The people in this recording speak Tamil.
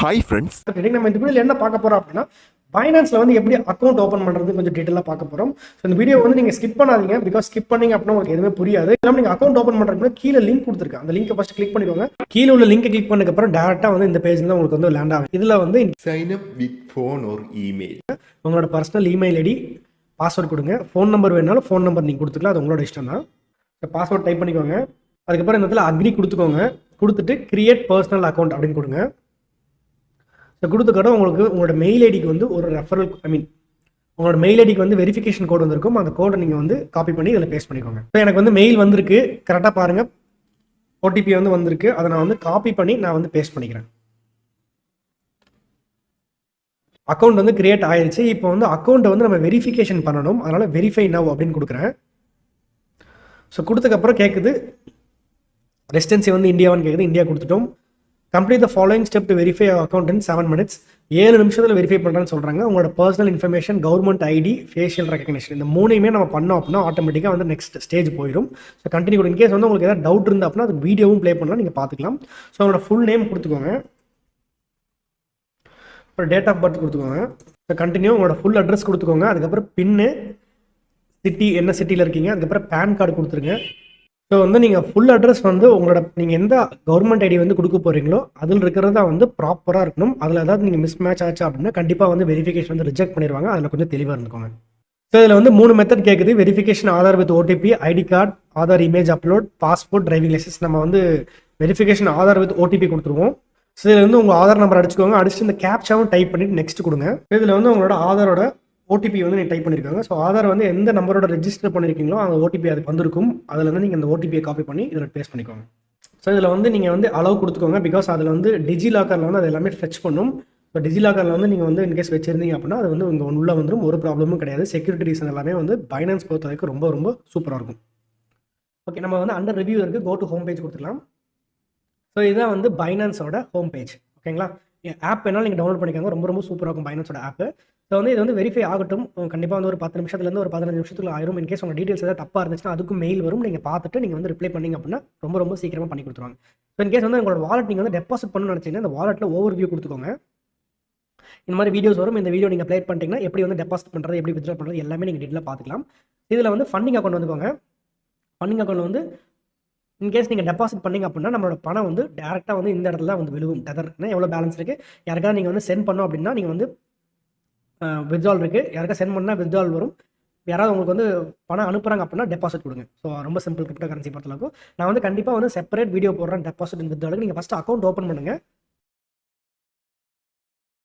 ஹாய் ஃப்ரெண்ட்ஸ், நம்ம இந்த வீடியோவில் என்ன பார்க்க போகிறோம் அப்படின்னா பைனான்ஸில் வந்து எப்படி அக்கௌண்ட் ஓப்பன் பண்ணுறது கொஞ்சம் டீட்டெயிலாக பார்க்க போகிறோம். ஸோ இந்த வீடியோ வந்து நீங்கள் ஸ்கிப் பண்ணாதீங்க, பிகாஸ் ஸ்கிப் பண்ணீங்க அப்படின்னா உங்களுக்கு எதுவுமே புரியாது. இல்லாமல் நீங்கள் அக்கௌண்ட் ஓப்பன் பண்ணுறதுக்கு கீழே லிங்க் கொடுத்துருக்கேன், அந்த லிங்க்கை ஃபஸ்ட் கிளிக் பண்ணிக்கோங்க. கீழே உள்ள லிங்க் கிளிக் பண்ணதுக்கப்புறம் டேரெக்டாக வந்து இந்த பேஜில் தான் உங்களுக்கு வந்து லேண்ட் ஆகும். இதில் வந்து சைன் அப் வித் ஃபோன் ஒரு இமெயில், உங்களோட பர்சனல் இமெயில் ஐடி, பாஸ்வேர்டு கொடுங்க. ஃபோன் நம்பர் வேணாலும் ஃபோன் நம்பர் நீங்கள் கொடுத்துக்கலாம், அது உங்களோட இஷ்டம் தான். பாஸ்வேர்ட் டைப் பண்ணிக்கோங்க. அதுக்கப்புறம் இந்த இடத்துல அக்ரி கொடுத்துக்கோங்க. கொடுத்துட்டு கிரியேட் பர்சனல் அக்கௌண்ட் அப்படின்னு கொடுங்க. ஸோ கொடுத்துக்கிட்ட உங்களுக்கு உங்களோட மெயில் ஐடிக்கு வந்து ஒரு ரெஃபரல், உங்களோட மெயில் ஐடிக்கு வந்து வெரிஃபிகேஷன் கோடு வந்திருக்கும். அந்த கோடை நீங்கள் வந்து காப்பி பண்ணி இதில் பேஸ்ட் பண்ணிக்கோங்க. ஸோ எனக்கு வந்து மெயில் வந்திருக்கு, கரெக்டாக பாருங்கள். ஓடிபி வந்து வந்திருக்கு, அதை நான் வந்து காப்பி பண்ணி நான் வந்து பேஸ்ட் பண்ணிக்கிறேன். அக்கௌண்ட் வந்து கிரியேட் ஆயிடுச்சு. இப்போ வந்து அக்கௌண்ட்டை வந்து நம்ம வெரிஃபிகேஷன் பண்ணணும், அதனால் வெரிஃபை நவ் அப்படின்னு கொடுக்குறேன். ஸோ கொடுத்ததுக்கப்புறம் கேட்குது ரெசிடென்சி வந்து இந்தியாவான்னு கேட்குது. இந்தியா கொடுத்துட்டோம். Complete the following step to verify account in 7 minutes. 7 நிமிஷத்தில் வெரிஃபை பண்ணுறேன்னு சொல்கிறாங்க. உங்களோட personal information, government ID, facial recognition, இந்த மூணையுமே நம்ம பண்ணோம் அப்படின்னா ஆட்டோமேட்டிக்காக வந்து நெக்ஸ்ட் ஸ்டேஜ் போயிடும். So continue. இன்கேஸ் வந்து உங்களுக்கு ஏதாவது டவுட் இருந்தால் அப்படின்னா அது வீடியோவும் ப்ளே பண்ணலாம், நீங்கள் பார்த்துக்கலாம். ஸோ உங்களோட ஃபுல் நேம் கொடுத்துக்கோங்க. அப்புறம் டேட் ஆஃப் பர்த் கொடுத்துக்கோங்க. So continue. உங்களோட ஃபுல் அட்ரஸ் கொடுத்துக்கோங்க. அதுக்கப்புறம் பின்னு, சிட்டி, என்ன சிட்டியில் இருக்கீங்க, அதுக்கப்புறம் பேன் கார்டு கொடுத்துருங்க. ஸோ வந்து நீங்கள் ஃபுல் அட்ரஸ் வந்து உங்களோட நீங்கள் எந்த கவர்மெண்ட் ஐடி வந்து கொடுக்க போகிறீங்களோ அதில் இருக்கிறதா வந்து ப்ராப்பராக இருக்கணும். அதில் ஏதாவது நீங்கள் மிஸ் மேட்ச் ஆச்சு அப்படின்னா கண்டிப்பாக வந்து வெரிஃபிகேஷன் வந்து ரிஜெக்ட் பண்ணிடுவாங்க. அதில் கொஞ்சம் தெளிவாக இருந்துக்கோங்க. ஸோ இதில் வந்து 3 மெத்தட் கேட்குது. Verification Aadhaar with OTP, ID card, Aadhaar image upload, passport, driving licence. நம்ம வந்து வெரிஃபிகேஷன் ஆதார் வித் ஓடிபி கொடுத்துருவோம். ஸோ இதில் வந்து உங்கள் ஆதார் நம்பர் அடிச்சுக்கோங்க. அடிச்சுட்டு இந்த கேப்சாவும் டைப் பண்ணிவிட்டு நெக்ஸ்ட் கொடுங்க. இதில் வந்து உங்களோட ஆதாரோட ஓடிபி வந்து நீங்கள் டைப் பண்ணியிருக்காங்க. ஸோ ஆதார் வந்து எந்த நம்பரோட ரெஜிஸ்டர் பண்ணியிருக்கீங்களோ அந்த ஓடிபி அதுக்கு வந்திருக்கும். அதில் வந்து நீங்கள் அந்த ஓடிபியை காப்பி பண்ணி இதில் பேஸ்ட் பண்ணிக்கோங்க. ஸோ இதில் வந்து நீங்கள் வந்து அலோவ் கொடுத்துக்கோங்க, பிகாஸ் அதில் வந்து டிஜி லாக்கரில் வந்து அது எல்லாமே ஃபெச் பண்ணும். ஸோ டிஜி லாக்கரில் வந்து நீங்கள் வந்து இன்கேஸ் வச்சிருந்தீங்க அப்படின்னா அது வந்து உங்கள் உள்ளே வந்துடும், ஒரு ப்ராப்ளமும் கிடையாது. செக்யூரிட்டி ரீசன் எல்லாமே வந்து பைனான்ஸ் பொறுத்த வரைக்கும் ரொம்ப ரொம்ப சூப்பராக இருக்கும். ஓகே, நம்ம வந்து அண்டர் ரிவ்யூ இருக்குது, கோ டு ஹோம் பேஜ் கொடுத்துக்கலாம். ஸோ இதுதான் வந்து பைனான்ஸோட ஹோம் பேஜ். ஓகேங்களா, ஆப் வேணாலும் நீங்கள் டவுன்லோட் பண்ணிக்கோங்க, ரொம்ப ரொம்ப சூப்பராக இருக்கும் பைனான்ஸோட ஆப்பு. ஸோ வந்து இது வந்து வெரிஃபை ஆகட்டும். கண்டிப்பாக வந்து ஒரு 10 நிமிஷத்துலேருந்து ஒரு 15 நிமிஷத்துக்குள்ள ஆயிரும். இன்கேஸ் உங்கள் டீட்டெயில்ஸ் ஏதாவது தப்பாக இருந்துச்சுன்னா அதுக்கும் மெயில் வரும். நீங்கள் பார்த்துட்டு நீங்கள் வந்து ரிப்ளை பண்ணிங்க அப்படின்னா ரொம்ப ரொம்ப சீக்கிரமாக பண்ணி கொடுத்துருவாங்க. ஸோ இன்கேஸ் வந்து உங்களோட வாலெட் நீங்கள் வந்து டெபாசிட் பண்ணணும்னு நினச்சிங்கன்னா அந்த வாலெட்டில் ஓவர் வியூ கொடுத்துக்கோங்க. இந்த மாதிரி வீடியோஸ் வரும். இந்த வீடியோ நீங்கள் ப்ளே பண்ணிட்டீங்கன்னா எப்படி வந்து டெபாசிட் பண்ணுறது, எப்படி வித்ட்ரா பண்ணுறது எல்லாமே நீங்கள் டீட்டெயிலாக பார்த்துக்கலாம். இதில் வந்து ஃபண்டிங் அக்கௌண்ட் வந்துக்கோங்க. ஃபண்டிங் அக்கௌண்ட் வந்து இன்கேஸ் நீங்கள் டெபாசிட் பண்ணிங்க அப்படின்னா நம்மளோட பணம் வந்து டேரெக்டாக வந்து இந்த இடத்துல தான் வந்து விழுவும். டெதர்னா எவ்வளோ பேலன்ஸ் இருக்குது, யாருக்காவது நீங்கள் வந்து சென்ட் பண்ணோம் அப்படின்னா நீங்கள் வந்து வித்ட்ரால் இருக்குது, யாருக்கா சென்ட் பண்ணால் வித்ட்ரால் வரும். யாராவது உங்களுக்கு வந்து பணம் அனுப்புகிறாங்க அப்படின்னா டெபாசிட் கொடுங்க. ஸோ ரொம்ப சிம்பிள் கிரிப்டோ கரன்சி பொறுத்தளவுக்கு. நான் வந்து கண்டிப்பாக வந்து செப்பரேட் வீடியோ போடுறேன் டெபாசிட் அண்ட் வித்ட்ராலுக்கு. நீங்கள் ஃபஸ்ட்டு அக்கௌண்ட் ஓப்பன் பண்ணுங்கள்.